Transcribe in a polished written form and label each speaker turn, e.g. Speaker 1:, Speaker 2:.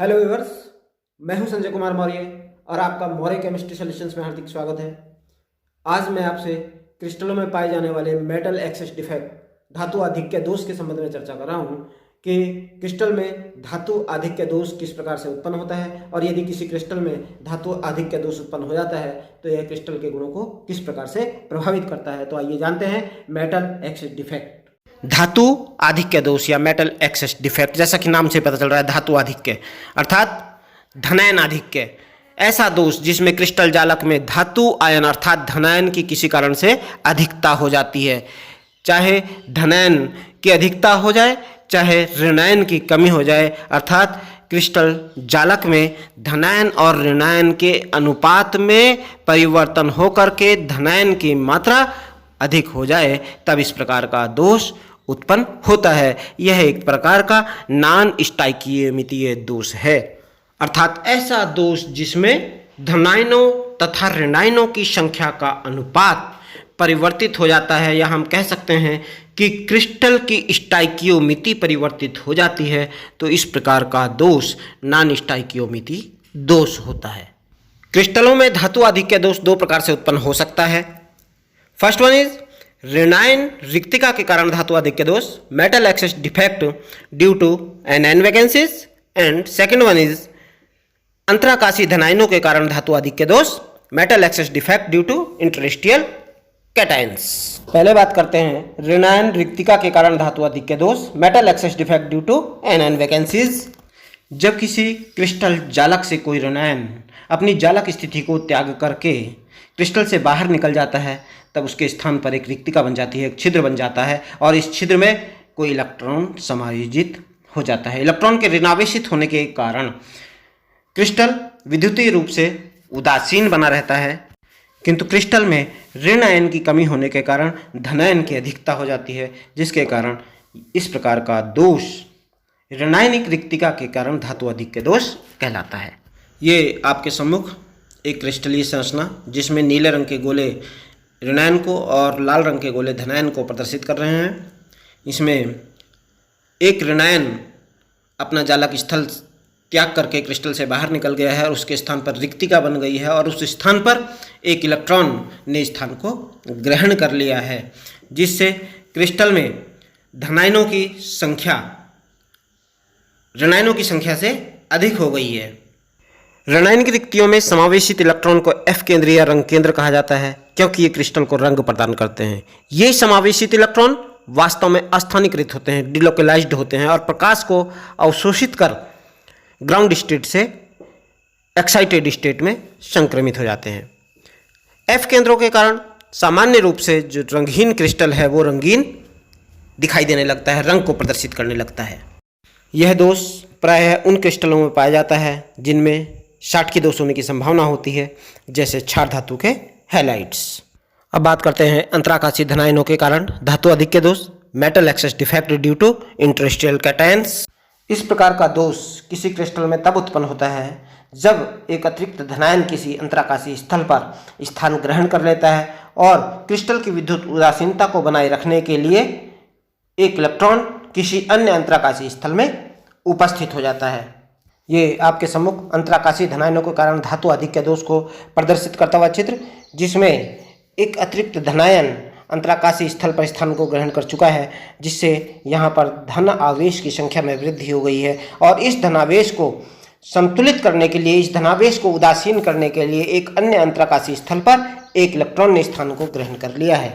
Speaker 1: Hello viewers, मैं हूं संजय कुमार मौर्य और आपका मौर्य केमिस्ट्री सॉल्यूशंस में हार्दिक स्वागत है। आज मैं आपसे क्रिस्टलों में पाए जाने वाले मेटल एक्सेस डिफेक्ट धातु आधिक्य दोष के संबंध में चर्चा कर रहा हूं कि क्रिस्टल में धातु आधिक्य दोष किस प्रकार से उत्पन्न होता है और यदि किसी क्रिस्टल में धातु आधिक्य दोष उत्पन्न हो जाता है तो यह क्रिस्टल के गुणों को किस प्रकार से प्रभावित करता है। तो आइए जानते हैं मेटल एक्सेस डिफेक्ट। धातु आधिक्य दोष या मेटल एक्सेस डिफेक्ट, जैसा कि नाम से पता चल रहा है, धातु आधिक्य अर्थात धनायन आधिक्य, ऐसा दोष जिसमें क्रिस्टल जालक में धातु आयन अर्थात धनायन की किसी कारण से अधिकता हो जाती है। चाहे धनायन की अधिकता हो जाए चाहे ऋणायन की कमी हो जाए, अर्थात क्रिस्टल जालक में धनायन और ऋणायन के अनुपात में परिवर्तन होकर के धनायन की मात्रा अधिक हो जाए, तब इस प्रकार का दोष उत्पन्न होता है। यह एक प्रकार का नॉन स्टाइकियोमीतीय दोष है, अर्थात ऐसा दोष जिसमें धनायनों तथा ऋणायनों की संख्या का अनुपात परिवर्तित हो जाता है, या हम कह सकते हैं कि क्रिस्टल की स्टाइकियोमिति परिवर्तित हो जाती है। तो इस प्रकार का दोष नॉन स्टाइकियोमिति दोष होता है। क्रिस्टलों में धातु आधिक्य दोष दो प्रकार से उत्पन्न हो सकता है। फर्स्ट वन इज ऋणायन रिक्तिका के कारण धातु आधिक्य दोष, metal excess defect due to anion vacancies, and second one is अंतराकाशी धनायनों के कारण धातु आधिक्य दोष, metal excess defect due to interstitial cations. पहले बात करते हैं ऋणायन रिक्तिका के कारण धातु आधिक्य दोष, metal excess defect due to anion vacancies. जब किसी क्रिस्टल जालक से कोई ऋणायन अपनी जालक स्थिति को त्याग करके क्रिस्टल से बाहर निकल जाता है, तब उसके स्थान पर एक रिक्तिका बन जाती है, एक छिद्र बन जाता है, और इस छिद्र में कोई इलेक्ट्रॉन समायोजित हो जाता है। इलेक्ट्रॉन के ऋणावेशित होने के कारण क्रिस्टल विद्युतीय रूप से उदासीन बना रहता है, किंतु क्रिस्टल में ऋण आयन की कमी होने के कारण धनायन की अधिकता हो जाती है, जिसके कारण इस प्रकार का दोष ऋणायनिक रिक्तिका के कारण धातु आधिक्य दोष कहलाता है। ये आपके सम्मुख एक क्रिस्टलीय संरचना जिसमें नीले रंग के गोले ऋणायन को और लाल रंग के गोले धनायन को प्रदर्शित कर रहे हैं। इसमें एक ऋणायन अपना जालक स्थल त्याग करके क्रिस्टल से बाहर निकल गया है और उसके स्थान पर रिक्तिका बन गई है, और उस स्थान पर एक इलेक्ट्रॉन ने स्थान को ग्रहण कर लिया है, जिससे क्रिस्टल में धनायनों की संख्या ऋणायनों की संख्या से अधिक हो गई है। ऋणायन की रिक्तियों में समावेशित इलेक्ट्रॉन को एफ केंद्रीय रंग केंद्र कहा जाता है, क्योंकि ये क्रिस्टल को रंग प्रदान करते हैं। ये समावेशित इलेक्ट्रॉन वास्तव में अस्थानीकृत होते हैं, डिलोकलाइज्ड होते हैं, और प्रकाश को अवशोषित कर ग्राउंड स्टेट से एक्साइटेड स्टेट में संक्रमित हो जाते हैं। एफ केंद्रों के कारण सामान्य रूप से जो रंगहीन क्रिस्टल है वो रंगीन दिखाई देने लगता है, रंग को प्रदर्शित करने लगता है। यह दोष प्रायः उन क्रिस्टलों में पाया जाता है जिनमें शाटकी दोष होने की संभावना होती है, जैसे क्षार धातु के हैलाइड्स। अब बात करते हैं अंतराकाशी धनायनों के कारण धातु आधिक्य दोष, metal excess defect due to interstitial cations. इस प्रकार का दोष किसी क्रिस्टल में तब उत्पन्न होता है जब एक अतिरिक्त धनायन किसी अंतराकाशी स्थल पर स्थान ग्रहण कर लेता है और क्रिस्टल की विद्युत उदासीनता को बनाए रखने के लिए एक इलेक्ट्रॉन किसी अन्य अंतराकाशी स्थल में उपस्थित हो जाता है। ये आपके सम्मुख अंतराकाशी धनायनों के कारण धातु आधिक्य दोष को प्रदर्शित करता हुआ चित्र, जिसमें एक अतिरिक्त धनायन अंतराकाशी स्थल पर स्थान को ग्रहण कर चुका है, जिससे यहाँ पर धन आवेश की संख्या में वृद्धि हो गई है, और इस धनावेश को संतुलित करने के लिए, इस धनावेश को उदासीन करने के लिए एक अन्य अंतराकाशी स्थल पर एक इलेक्ट्रॉन ने स्थान को ग्रहण कर लिया है।